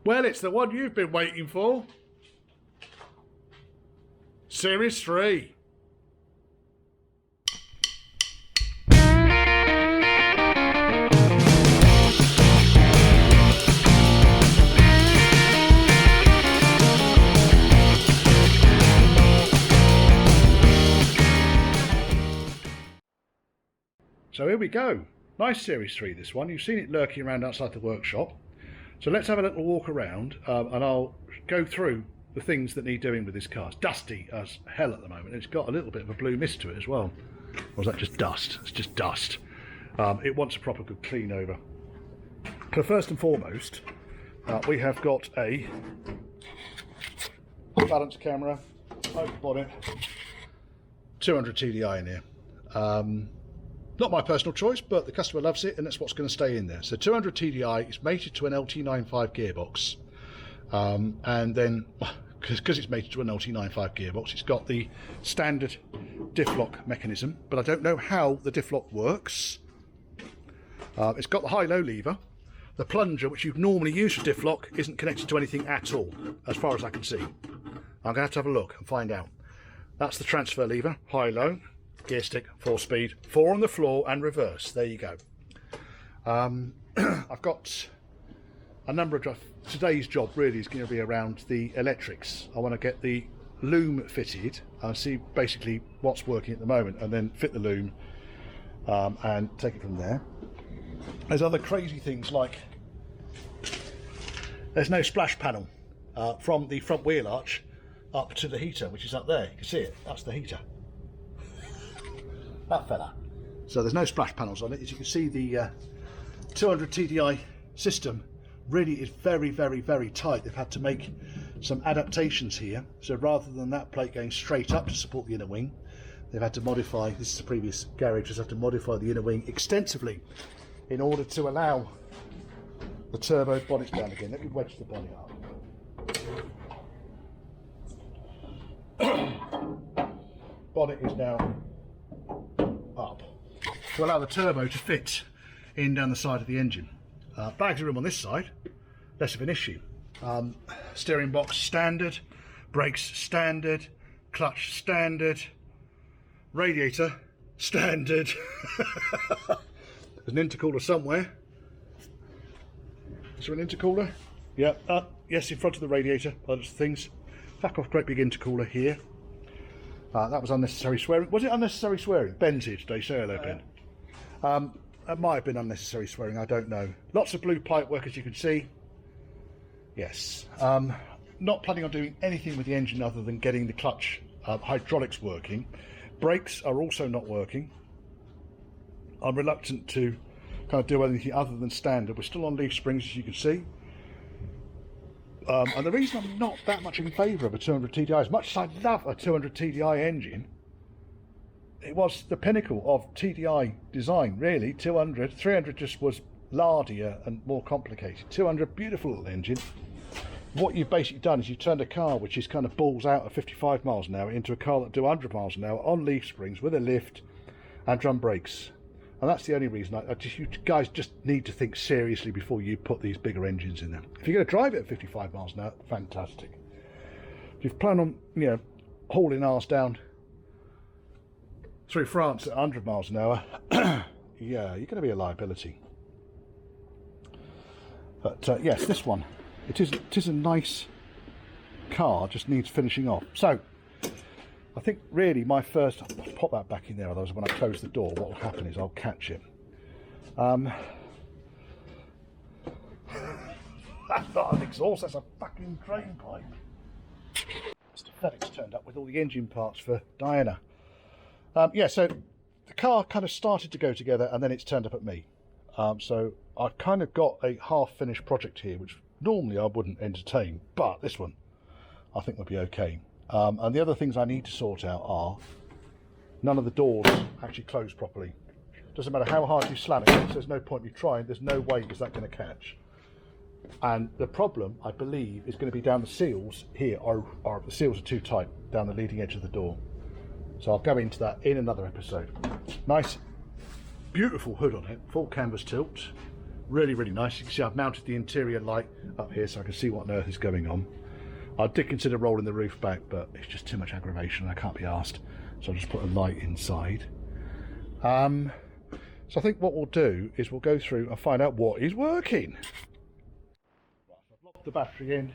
Well, it's the one you've been waiting for. Series 3. So here we go. Nice Series 3, this one. You've seen it lurking around outside the workshop. So let's have a little walk around and I'll go through the things that need doing with this car. It's dusty as hell at the moment. It's got a little bit of a blue mist to it as well. Or is that just dust? It's just dust. It wants a proper good clean over. So first and foremost, we have got a balance camera, open bonnet, 200 TDI in here. Not my personal choice, but the customer loves it and that's what's going to stay in there. So 200 TDI is mated to an LT95 gearbox. And then, because it's mated to an LT95 gearbox, it's got the standard diff lock mechanism, but I don't know how the diff lock works. It's got the high-low lever. The plunger, which you'd normally use for diff lock, isn't connected to anything at all, as far as I can see. I'm going to have a look and find out. That's the transfer lever, high-low. Gear stick, 4-speed, 4 on the floor and reverse. There you go. I've got a number of today's job really is going to be around the electrics. I want to get the loom fitted and see basically what's working at the moment and then fit the loom and take it from there. There's other crazy things like there's no splash panel from the front wheel arch up to the heater, which is up there. You can see it, that's the heater. That fella. So there's no splash panels on it. As you can see, the 200 TDI system really is very, very, very tight. They've had to make some adaptations here. So rather than that plate going straight up to support the inner wing, they've had to modify, this is the previous garage, has had to modify the inner wing extensively in order to allow the turbo bonnets down again. Let me wedge the bonnet up. Bonnet is now up to allow the turbo to fit in down the side of the engine. Bags of room on this side, less of an issue. Steering box standard, brakes standard, clutch standard, radiator standard. There's an intercooler somewhere. Is there an intercooler? Yeah, yes, in front of the radiator. Other things. Back off, great big intercooler here. That was unnecessary swearing. Was it unnecessary swearing? Ben's here today. Say hello, Ben. It might have been unnecessary swearing. I don't know. Lots of blue pipe work, as you can see. Yes. Not planning on doing anything with the engine other than getting the clutch hydraulics working. Brakes are also not working. I'm reluctant to kind of do anything other than standard. We're still on leaf springs, as you can see. And the reason I'm not that much in favour of a 200 TDI, as much as I love a 200 TDI engine, it was the pinnacle of TDI design, really. 200, 300 just was lardier and more complicated. 200, beautiful little engine. What you've basically done is you've turned a car which is kind of balls out at 55 miles an hour into a car that do 100 miles an hour on leaf springs with a lift and drum brakes. And that's the only reason you guys just need to think seriously before you put these bigger engines in there. If you're going to drive it at 55 miles an hour, fantastic. If you plan on, you know, hauling ours down through France at 100 miles an hour, yeah, you're going to be a liability. But yes, this one, it is a nice car, just needs finishing off. So I think really my first, I'll pop that back in there, otherwise when I close the door what will happen is I'll catch it. That's not an exhaust, that's a fucking drain pipe. Mr. FedEx turned up with all the engine parts for Diana. Yeah, so the car kind of started to go together and then it's turned up at me. So I've kind of got a half-finished project here, which normally I wouldn't entertain, but this one I think will be okay. And the other things I need to sort out are none of the doors actually close properly. Doesn't matter how hard you slam it, so there's no point in you trying, there's no way is that going to catch. And the problem, I believe, is going to be down the seals here, or the seals are too tight down the leading edge of the door. So I'll go into that in another episode. Nice, beautiful hood on it, full canvas tilt, Really, really nice. You can see I've mounted the interior light up here so I can see what on earth is going on. I did consider rolling the roof back, but it's just too much aggravation. I can't be asked, so I'll just put a light inside. So I think what we'll do is we'll go through and find out what is working. Right, so I've locked the battery in.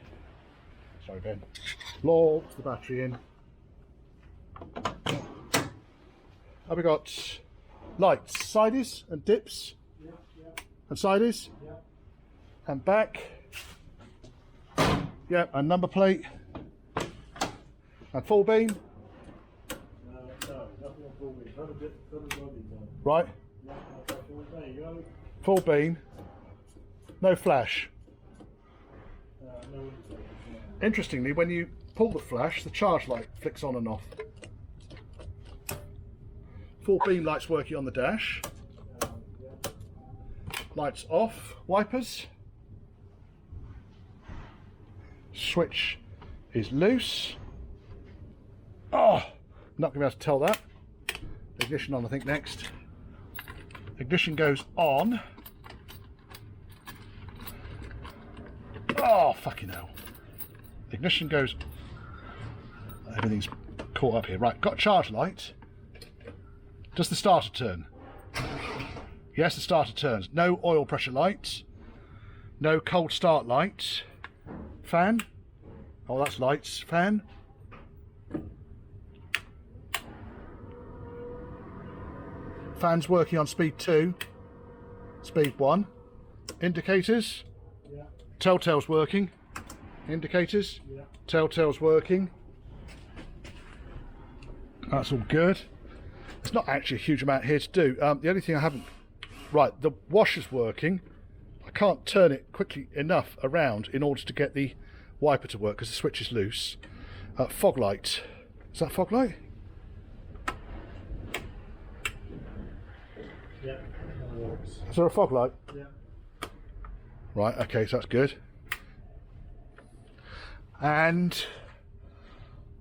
Sorry, Ben. Locked the battery in. Have we got lights, sides and dips? Yeah, yeah. And sides? Yeah. And back? Yeah, and number plate? And full beam? No, nothing on full beam. Right. Yeah, there you go. Full beam. No flash. No. Interestingly, when you pull the flash, the charge light flicks on and off. Full beam lights working on the dash. Lights off. Wipers. Switch is loose. Oh, not going to be able to tell that. Ignition on, I think, next. Ignition goes on. Oh, fucking hell. Ignition goes. Everything's caught up here. Right, got a charge light. Does the starter turn? Yes, the starter turns. No oil pressure lights. No cold start lights. Fan. Oh, that's lights. Fan. Fan's working on speed 2. Speed 1. Indicators. Yeah. Telltale's working. Indicators. Yeah. Telltale's working. That's all good. There's not actually a huge amount here to do. The only thing I haven't... Right, the washer's working. I can't turn it quickly enough around in order to get the wiper to work because the switch is loose. Fog light. Is that fog light? Yeah, that works. Is there a fog light? Yeah. Right, okay, so that's good. And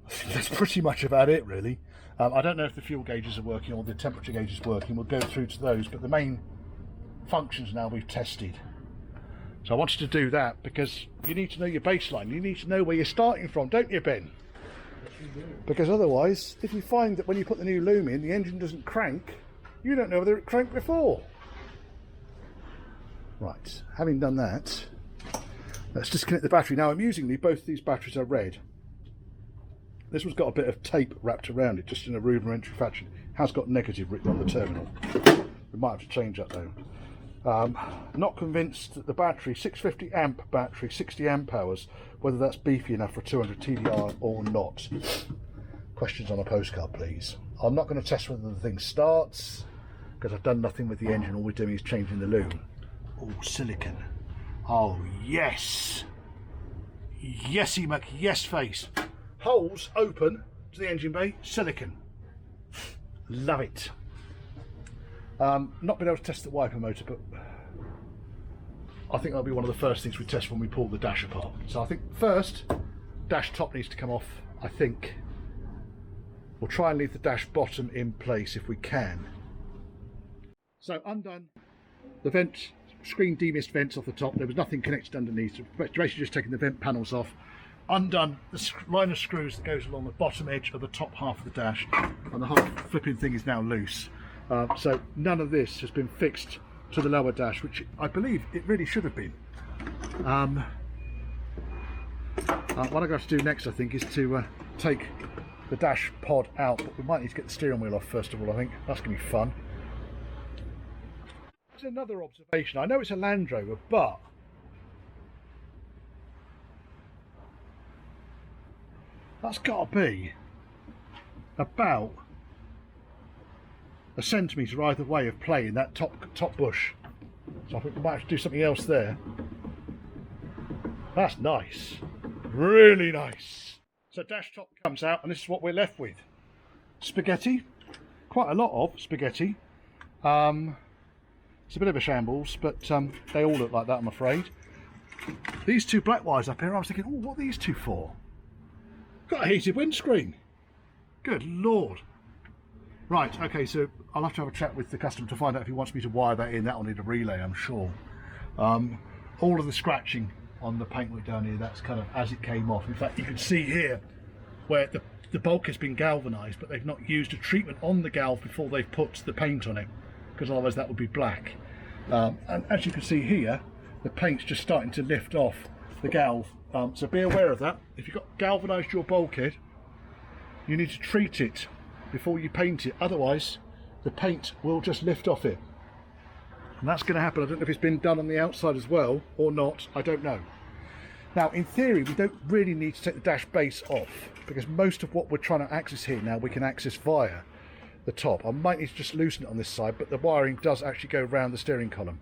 I think that's pretty much about it, really. I don't know if the fuel gauges are working or the temperature gauge is working. We'll go through to those, but the main functions now we've tested. So I wanted to do that because you need to know your baseline. You need to know where you're starting from, don't you, Ben? Yes, you do. Because otherwise, if you find that when you put the new loom in, the engine doesn't crank, you don't know whether it cranked before. Right, having done that, let's disconnect the battery. Now, amusingly, both these batteries are red. This one's got a bit of tape wrapped around it, just in a rudimentary fashion. It has got negative written on the terminal. We might have to change that though. Not convinced that the battery, 650 amp battery, 60 amp hours, whether that's beefy enough for 200 TDI or not. Questions on a postcard, please. I'm not going to test whether the thing starts, because I've done nothing with the engine. All we're doing is changing the loom. Oh, silicon. Oh, yes. Yesy Mac, yes face. Holes open to the engine bay, silicon. Love it. Not been able to test the wiper motor, but I think that'll be one of the first things we test when we pull the dash apart. So I think first, dash top needs to come off, I think. We'll try and leave the dash bottom in place if we can. So undone the vent, screen demist vents off the top. There was nothing connected underneath. So basically just taking the vent panels off. Undone the line of screws that goes along the bottom edge of the top half of the dash, and the whole flipping thing is now loose. So none of this has been fixed to the lower dash, which I believe it really should have been. What I'm going to have to do next, I think, is to take the dash pod out, but we might need to get the steering wheel off first of all. I think that's going to be fun. There's another observation. I know it's a Land Rover, but that's got to be about a centimetre either way of play in that top bush. So I think we might have to do something else there. That's nice. Really nice. So dash top comes out and this is what we're left with. Spaghetti. Quite a lot of spaghetti. It's a bit of a shambles, but they all look like that, I'm afraid. These two black wires up here, I was thinking, oh, what are these two for? Got a heated windscreen. Good Lord. Right, okay, so I'll have to have a chat with the customer to find out if he wants me to wire that in. That'll need a relay, I'm sure. All of the scratching on the paintwork down here, that's kind of as it came off. In fact, you can see here where the bulk has been galvanised, but they've not used a treatment on the galv before they've put the paint on it, because otherwise that would be black. And as you can see here, the paint's just starting to lift off the galv. So be aware of that. If you've got galvanised your bulkhead, you need to treat it before you paint it, otherwise the paint will just lift off it. And that's going to happen. I don't know if it's been done on the outside as well or not, I don't know. Now in theory we don't really need to take the dash base off, because most of what we're trying to access here now we can access via the top. I might need to just loosen it on this side, but the wiring does actually go around the steering column.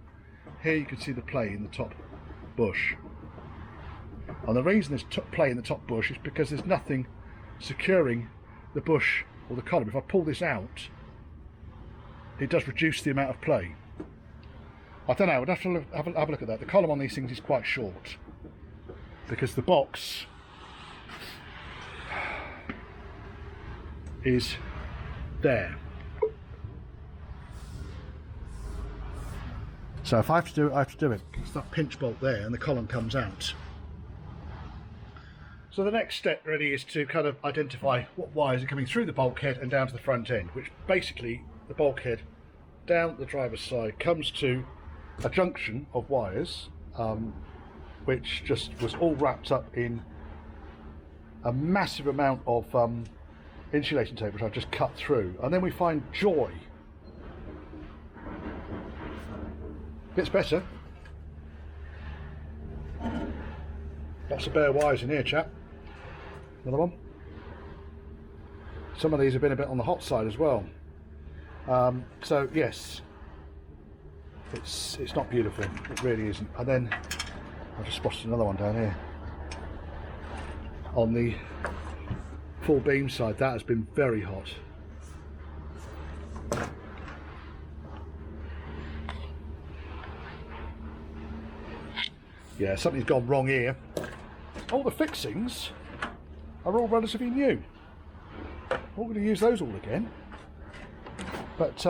Here you can see the play in the top bush. And the reason there's play in the top bush is because there's nothing securing the bush or the column. If I pull this out, it does reduce the amount of play. I don't know, I'd have to have a look at that. The column on these things is quite short, because the box is there. So if I have to do it, I have to do it. It's that pinch bolt there and the column comes out. So the next step really is to kind of identify what wires are coming through the bulkhead and down to the front end, which basically the bulkhead down the driver's side comes to a junction of wires, which just was all wrapped up in a massive amount of insulation tape, which I've just cut through. And then we find joy. Gets better. Lots of bare wires in here, chap. Another one. Some of these have been a bit on the hot side as well. So yes, it's not beautiful. It really isn't. And then I've just spotted another one down here on the full beam side. That has been very hot. Yeah, something's gone wrong here. All the fixings are all relatively new. I'm not going to use those all again. But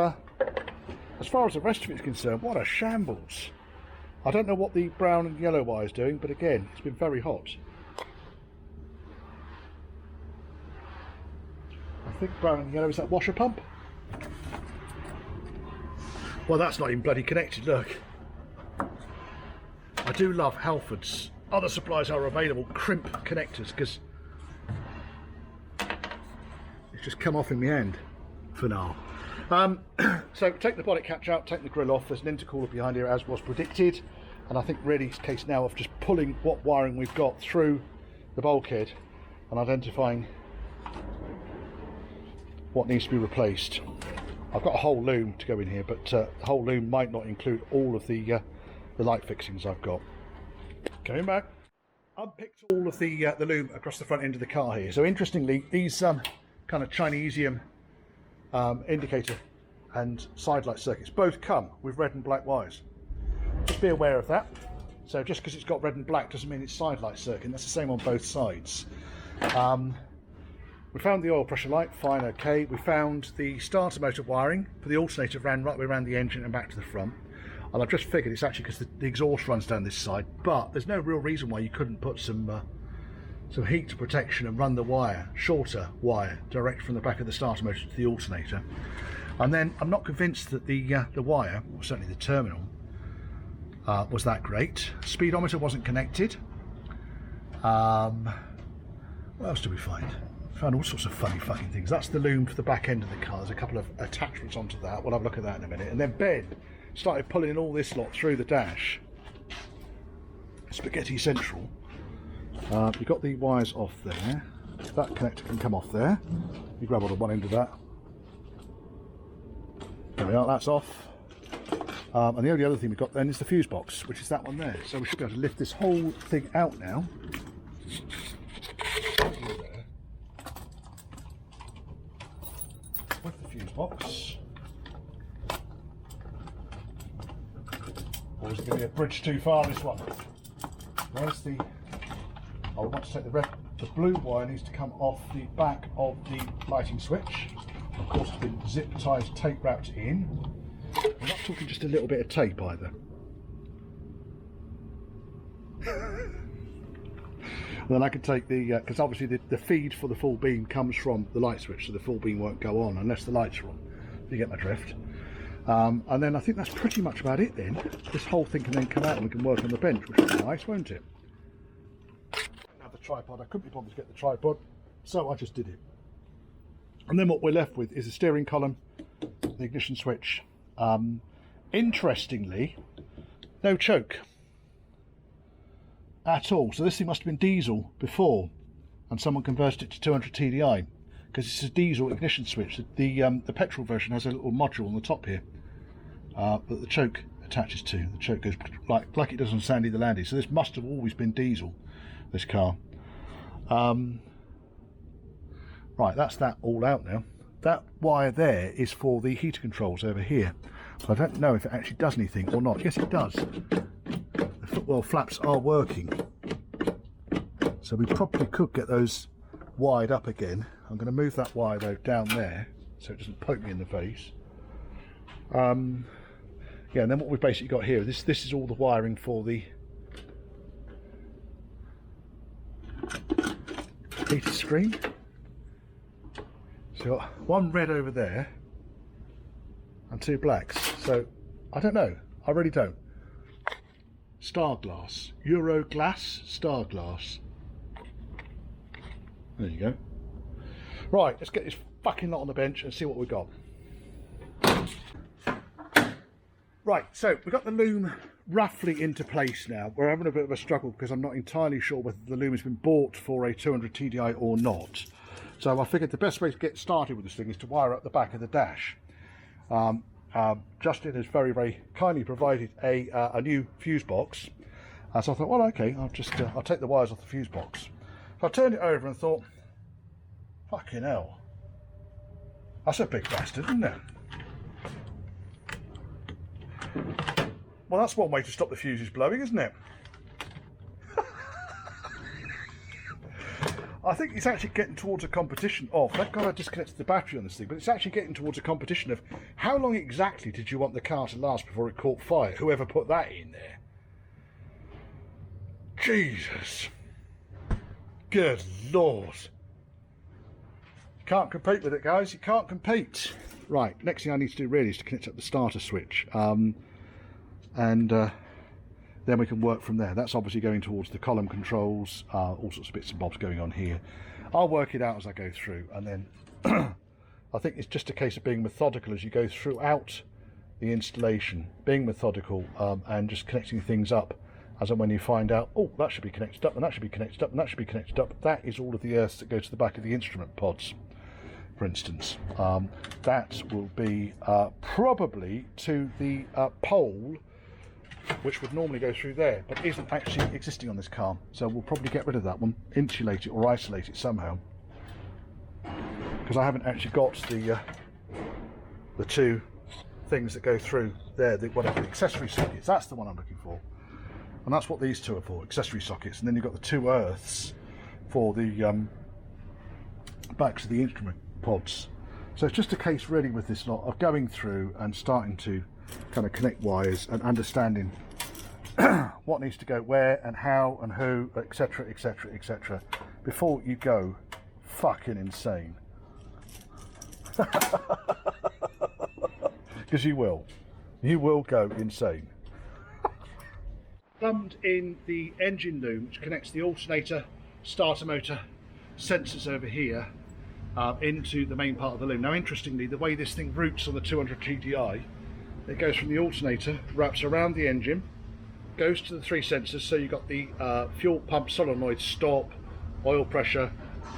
as far as the rest of it is concerned, what a shambles. I don't know what the brown and yellow wire is doing, but again, it's been very hot. I think brown and yellow is that washer pump. Well, that's not even bloody connected, look. I do love Halford's other supplies are available crimp connectors, because it's just come off in the end for now. So take the bonnet catch out, take the grill off. There's an intercooler behind here as was predicted, and I think really it's a case now of just pulling what wiring we've got through the bulkhead and identifying what needs to be replaced. I've got a whole loom to go in here, but the whole loom might not include all of the light fixings I've got. Coming back. Unpicked all of the loom across the front end of the car here. So interestingly, these kind of Chinesium indicator and side light circuits both come with red and black wires. Just be aware of that. So just because it's got red and black doesn't mean it's side light circuit. That's the same on both sides. We found the oil pressure light, fine, okay. We found the starter motor wiring for the alternator ran right way around the engine and back to the front. And I've just figured it's actually because the exhaust runs down this side, but there's no real reason why you couldn't put some heat protection and run the wire, shorter wire, direct from the back of the starter motor to the alternator. And then I'm not convinced that the wire, or certainly the terminal, was that great. Speedometer wasn't connected. What else did we find? Found all sorts of funny fucking things. That's the loom for the back end of the car. There's a couple of attachments onto that. We'll have a look at that in a minute. And then Ben started pulling all this lot through the dash. Spaghetti Central. You've got the wires off there. That connector can come off there. You grab on one end of that. There we are, that's off. And the only other thing we've got then is the fuse box, which is that one there. So we should be able to lift this whole thing out now. With the fuse box. Or is it going to be a bridge too far, this one? Where's the... I want to take the blue wire needs to come off the back of the lighting switch. Of course it's been zip tied, tape wrapped in. I'm not talking just a little bit of tape either. Then I could take the, because obviously the feed for the full beam comes from the light switch, so the full beam won't go on unless the lights are on, if you get my drift. And then I think that's pretty much about it then. This whole thing can then come out and we can work on the bench, which will be nice, won't it? Now the tripod, I couldn't be bothered to get the tripod, so I just did it. And then what we're left with is the steering column, the ignition switch. Interestingly, no choke at all. So this thing must have been diesel before, and someone converted it to 200 TDI, because it's a diesel ignition switch. The petrol version has a little module on the top here that the choke attaches to. The choke goes like it does on Sandy the Landy. So this must have always been diesel, this car. Right, that's that all out now. That wire there is for the heater controls over here. But I don't know if it actually does anything or not. Yes, it does. The footwell flaps are working. So we probably could get those wired up again. I'm going to move that wire though down there so it doesn't poke me in the face. Yeah, and then what we've basically got here, this is all the wiring for the heater screen. So got one red over there and two blacks. So I don't know, I really don't. Star glass, Euro glass, star glass. There you go. Right, let's get this fucking lot on the bench and see what we've got. Right, so we've got the loom roughly into place now. We're having a bit of a struggle because I'm not entirely sure whether the loom has been bought for a 200 TDI or not. So I figured the best way to get started with this thing is to wire up the back of the dash. Justin has very, very kindly provided a new fuse box. So I thought, well, okay, I'll take the wires off the fuse box. So I turned it over and thought, fucking hell, that's a big bastard, isn't it? Well, that's one way to stop the fuses blowing, isn't it? I think it's actually getting towards a competition of, thank God I disconnected the battery on this thing, but it's actually getting towards a competition of how long exactly did you want the car to last before it caught fire? Whoever put that in there. Jesus. Good Lord. You can't compete with it, guys. You can't compete. Right, next thing I need to do really is to connect up the starter switch. Then we can work from there. That's obviously going towards the column controls, all sorts of bits and bobs going on here. I'll work it out as I go through, and then I think it's just a case of being methodical as you go throughout the installation, being methodical and just connecting things up as and when you find out, oh, that should be connected up, and that should be connected up, and that should be connected up. That is all of the earth that goes to the back of the instrument pods, for instance. That will be probably to the pole, which would normally go through there, but isn't actually existing on this car. So we'll probably get rid of that one, insulate it or isolate it somehow, because I haven't actually got the two things that go through there, the accessory sockets. That's the one I'm looking for, and that's what these two are for, accessory sockets. And then you've got the two earths for the backs of the instrument pods. So it's just a case really with this lot of going through and starting to kind of connect wires and understanding what needs to go where and how and who, etc, etc, etc, before you go fucking insane. Because you will go insane. Plumbed in the engine loom, which connects the alternator, starter motor, sensors over here into the main part of the loom. Now interestingly, the way this thing routes on the 200 TDI, it goes from the alternator, wraps around the engine, goes to the three sensors. So you've got the fuel pump solenoid stop, oil pressure,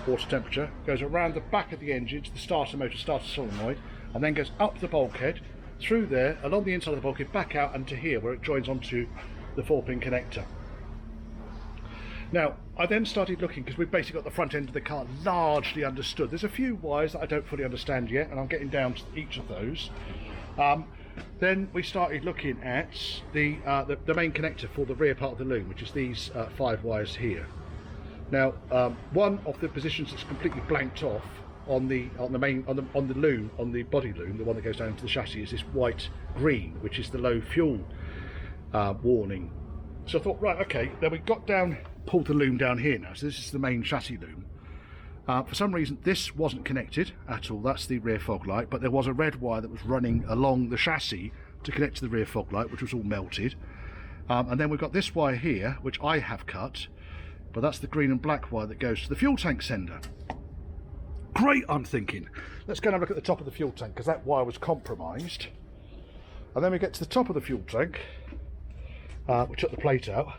water temperature, goes around the back of the engine to the starter motor, starter solenoid, and then goes up the bulkhead, through there, along the inside of the bulkhead, back out and to here, where it joins onto the 4-pin connector. Now, I then started looking, because we've basically got the front end of the car largely understood. There's a few wires that I don't fully understand yet, and I'm getting down to each of those. Then we started looking at the main connector for the rear part of the loom, which is these 5 wires here. Now, one of the positions that's completely blanked off on the loom, on the body loom, the one that goes down to the chassis, is this white green, which is the low fuel warning So I thought, right, okay, then we got down, pulled the loom down here now, so this is the main chassis loom. For some reason this wasn't connected at all, that's the rear fog light, but there was a red wire that was running along the chassis to connect to the rear fog light, which was all melted. And then we've got this wire here, which I have cut, but that's the green and black wire that goes to the fuel tank sender. Great, I'm thinking. Let's go and have a look at the top of the fuel tank, because that wire was compromised. And then we get to the top of the fuel tank. We took the plate out.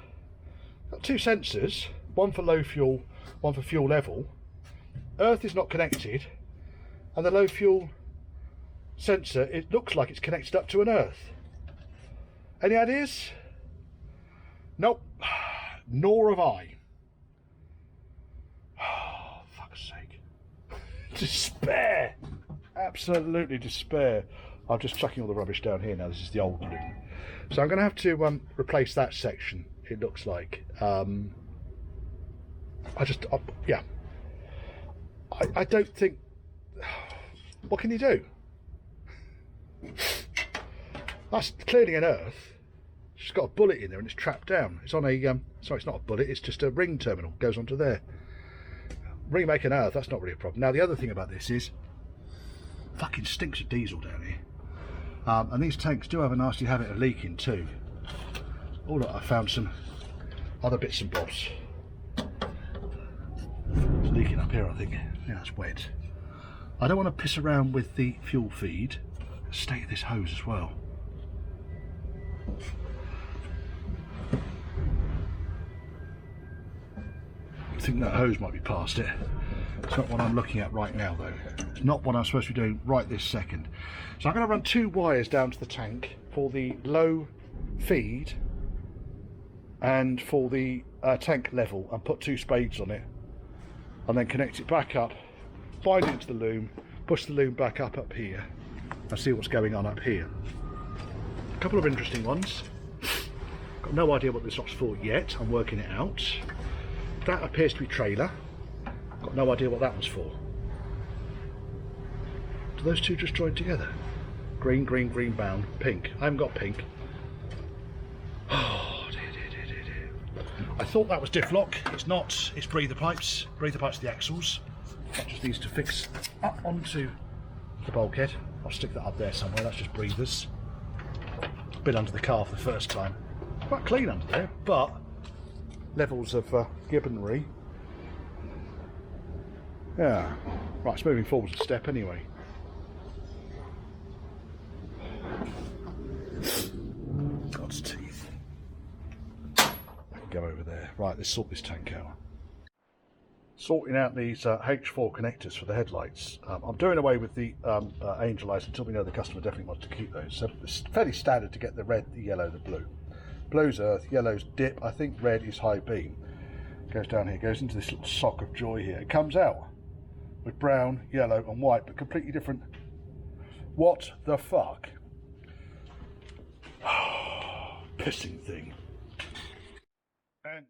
Got two sensors, one for low fuel, one for fuel level. Earth is not connected, and the low fuel sensor, it looks like it's connected up to an earth. Any ideas? Nope, nor have I. Oh, fuck's sake. Despair, absolutely despair. I'm just chucking all the rubbish down here now. This is the old loom. So I'm going to have to replace that section, it looks like. Yeah. I don't think... What can you do? That's clearly an earth. It's got a bullet in there and it's trapped down. It's on a... sorry, it's not a bullet, it's just a ring terminal. Goes onto there. Remake an earth, that's not really a problem. Now, the other thing about this is... Fucking stinks of diesel down here. And these tanks do have a nasty habit of leaking too. Oh look, I found some other bits and bobs. It's leaking up here, I think. Yeah, it's wet. I don't want to piss around with the fuel feed. State of this hose as well. I think that hose might be past it. It's not what I'm looking at right now though. It's not what I'm supposed to be doing right this second. So I'm going to run two wires down to the tank for the low feed and for the tank level, and put two spades on it, and then connect it back up, bind it into the loom, push the loom back up here, and see what's going on up here. A couple of interesting ones. Got no idea what this lot's for yet. I'm working it out. That appears to be trailer. Got no idea what that was for. Do those two just join together? Green, green, green bound, pink. I haven't got pink. Oh, dear, dear, dear, dear. I thought that was diff lock. It's not. It's breather pipes. Breather pipes are the axles. That just needs to fix up onto the bulkhead. I'll stick that up there somewhere. That's just breathers. Been under the car for the first time. Quite clean under there, but levels of gibbonry. Yeah. Right, it's moving forward a step anyway. God's teeth. I can go over there. Right, let's sort this tank out. Sorting out these H4 connectors for the headlights. I'm doing away with the angel lights until we know the customer definitely wants to keep those. So it's fairly standard to get the red, the yellow, the blue. Blue's earth, yellow's dip, I think red is high beam. Goes down here, goes into this little sock of joy here. It comes out with brown, yellow and white, but completely different. What the fuck? Pissing thing. And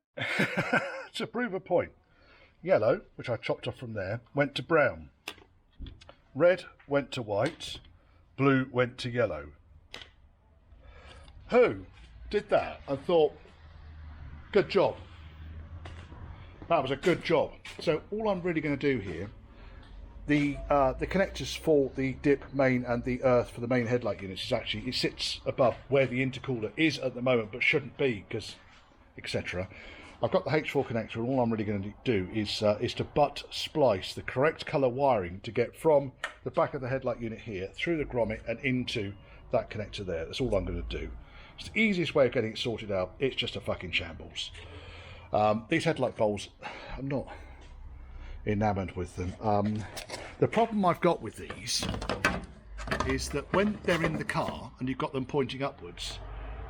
to prove a point, yellow, which I chopped off from there, went to brown. Red went to white. Blue went to yellow. Who did that and thought, good job? That was a good job. So all I'm really going to do here, the connectors for the dip main and the earth for the main headlight units is actually, it sits above where the intercooler is at the moment, but shouldn't be because etc. I've got the H4 connector, and all I'm really going to do is to butt splice the correct colour wiring to get from the back of the headlight unit here through the grommet and into that connector there. That's all I'm going to do. It's the easiest way of getting it sorted out. It's just a fucking shambles. These headlight bulbs, I'm not enamoured with them. The problem I've got with these is that when they're in the car and you've got them pointing upwards,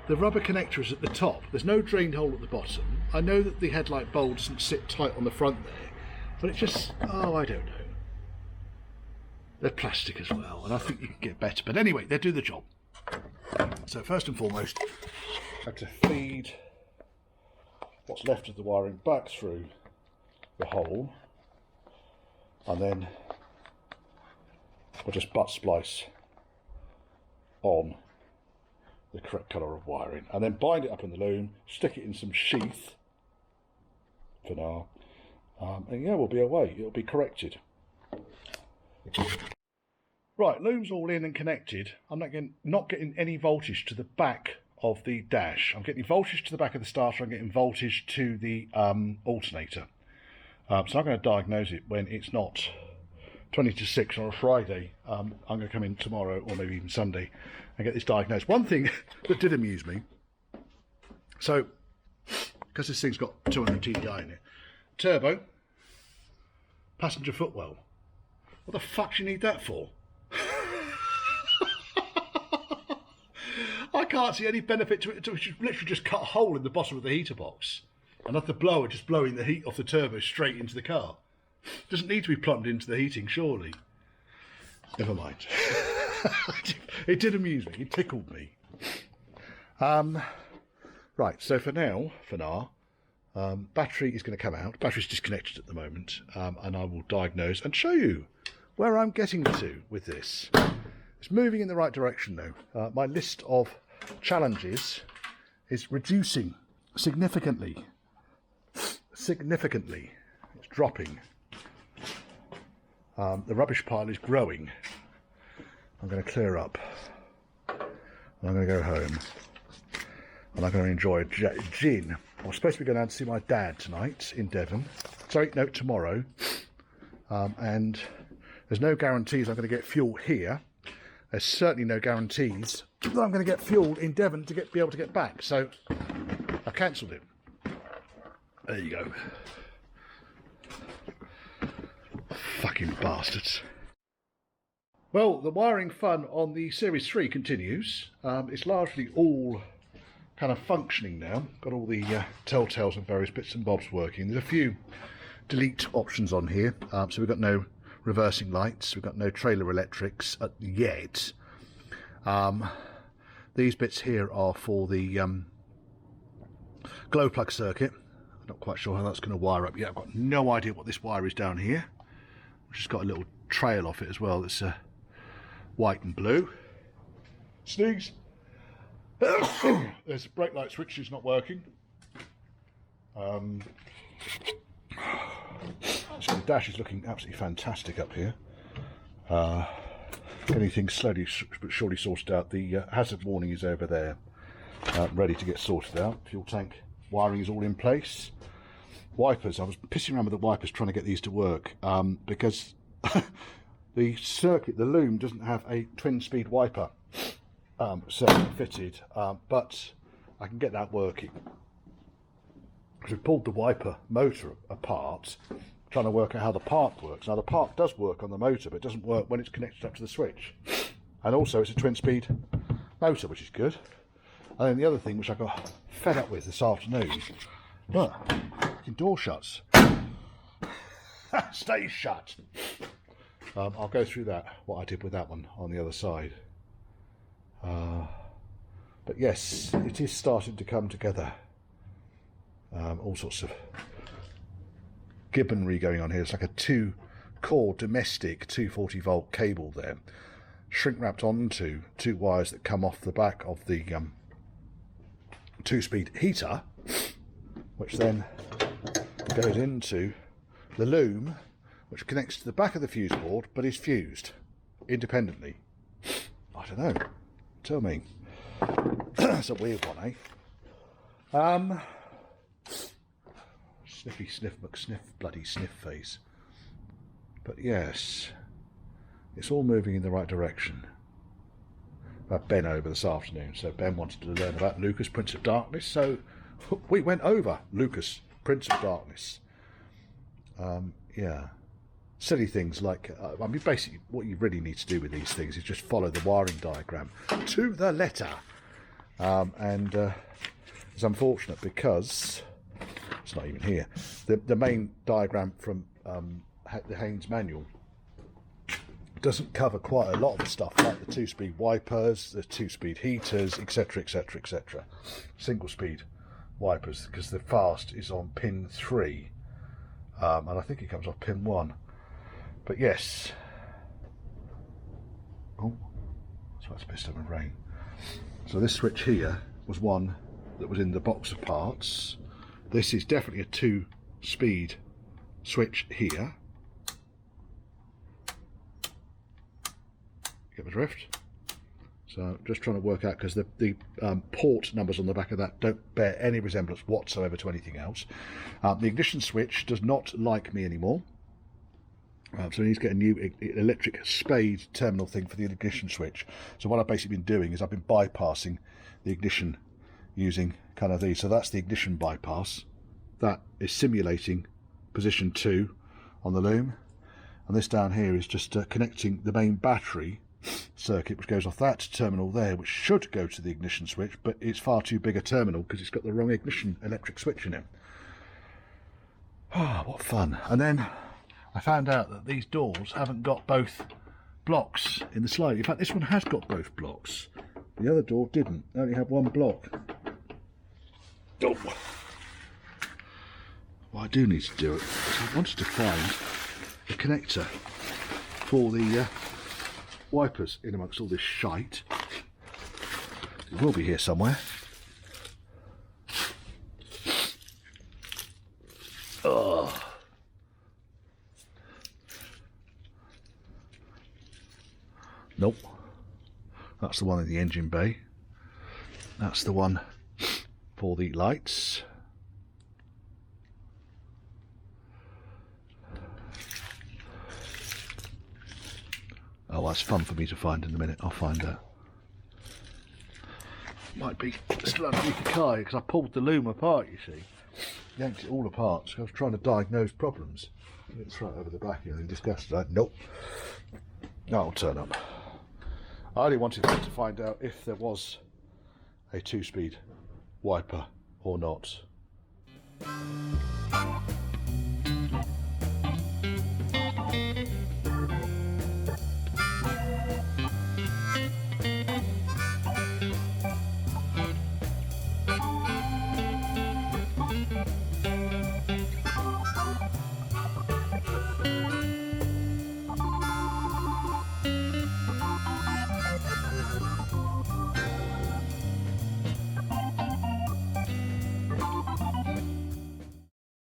the rubber connector is at the top. There's no drained hole at the bottom. I know that the headlight bulb doesn't sit tight on the front there, but it's just, oh, I don't know. They're plastic as well, and I think you can get better. But anyway, they do the job. So first and foremost, I have to feed what's left of the wiring back through the hole, and then we'll just butt splice on the correct colour of wiring, and then bind it up in the loom, stick it in some sheath for now, and yeah, we'll be away. It'll be corrected. Right, loom's all in and connected. I'm not getting any voltage to the back of the dash. I'm getting voltage to the back of the starter. I'm getting voltage to the alternator. So I'm going to diagnose it when it's not 20 to 6 on a Friday. I'm going to come in tomorrow or maybe even Sunday and get this diagnosed. One thing that did amuse me, so because this thing's got 200 TDI in it, turbo, passenger footwell. What the fuck do you need that for? I can't see any benefit to it. It's literally just cut a hole in the bottom of the heater box and have the blower just blowing the heat off the turbo straight into the car. Doesn't need to be plumbed into the heating, surely. Never mind. It did amuse me. It tickled me. Right, so for now, battery is going to come out. Battery's disconnected at the moment, and I will diagnose and show you where I'm getting to with this. It's moving in the right direction though. My list of challenges is reducing significantly. Significantly. It's dropping. The rubbish pile is growing. I'm going to clear up. And I'm going to go home. And I'm going to enjoy a gin. I was supposed to be going out to see my dad tonight in Devon. Sorry, no, tomorrow. And there's no guarantees I'm going to get fuel here. There's certainly no guarantees that I'm going to get fuel in Devon to be able to get back. So I've cancelled it. There you go. Fucking bastards. Well, the wiring fun on the Series 3 continues. It's largely all kind of functioning now. Got all the telltales and various bits and bobs working. There's a few delete options on here. So we've got no reversing lights. We've got no trailer electrics yet. These bits here are for the glow plug circuit. I'm not quite sure how that's going to wire up yet. I've got no idea what this wire is down here. I've just got a little trail off it as well. That's white and blue. Sneaks. There's a brake light switch is not working. So the dash is looking absolutely fantastic up here. Getting things slowly but surely sorted out. The hazard warning is over there, ready to get sorted out. Fuel tank wiring is all in place. Wipers, I was pissing around with the wipers trying to get these to work because the circuit, the loom, doesn't have a twin speed wiper circuit fitted, but I can get that working. We pulled the wiper motor apart, trying to work out how the park works. Now the park does work on the motor, but it doesn't work when it's connected up to the switch. And also it's a twin speed motor, which is good. And then the other thing, which I got fed up with this afternoon, look, the door shuts. Stay shut. I'll go through that, what I did with that one on the other side. But yes, it is starting to come together. All sorts of gibbonry going on here. It's like a 2-core domestic 240 volt cable there, shrink wrapped onto 2 wires that come off the back of the 2-speed heater, which then goes into the loom, which connects to the back of the fuse board but is fused independently. I don't know, tell me. It's a weird one, eh? Sniffy sniff McSniff bloody sniff face. But yes, it's all moving in the right direction. I had Ben over this afternoon, so Ben wanted to learn about Lucas, Prince of Darkness, so we went over Lucas, Prince of Darkness. Yeah, silly things like, I mean, basically what you really need to do with these things is just follow the wiring diagram to the letter. And it's unfortunate because it's not even here. The main diagram from the Haynes manual doesn't cover quite a lot of the stuff, like the 2-speed wipers, the 2-speed heaters, etc, etc, etc. Single speed wipers, because the fast is on pin 3, and I think it comes off pin 1. But yes, oh, that's why it's pissed up in rain. So this switch here was one that was in the box of parts. This is definitely a 2-speed switch here. Get the drift? So just trying to work out, because the port numbers on the back of that don't bear any resemblance whatsoever to anything else. The ignition switch does not like me anymore. So we need to get a new electric spade terminal thing for the ignition switch. So what I've basically been doing is I've been bypassing the ignition using kind of these. So that's the ignition bypass. That is simulating position 2 on the loom. And this down here is just connecting the main battery circuit, which goes off that terminal there, which should go to the ignition switch, but it's far too big a terminal because it's got the wrong ignition electric switch in it. Ah, what fun. And then I found out that these doors haven't got both blocks in the slide. In fact, this one has got both blocks. The other door didn't. They only have one block. Oh. What I do need to do is I wanted to find the connector for the wipers in amongst all this shite. It will be here somewhere. Oh. Nope. That's the one in the engine bay. That's the one for the lights. Oh, that's fun for me to find in a minute. I'll find that. Might be still underneath the car because I pulled the loom apart, you see. Yanked it all apart, so I was trying to diagnose problems. It's right over the back here and discussed that. Nope. That'll turn up. I only wanted to find out if there was a 2-speed wiper or not.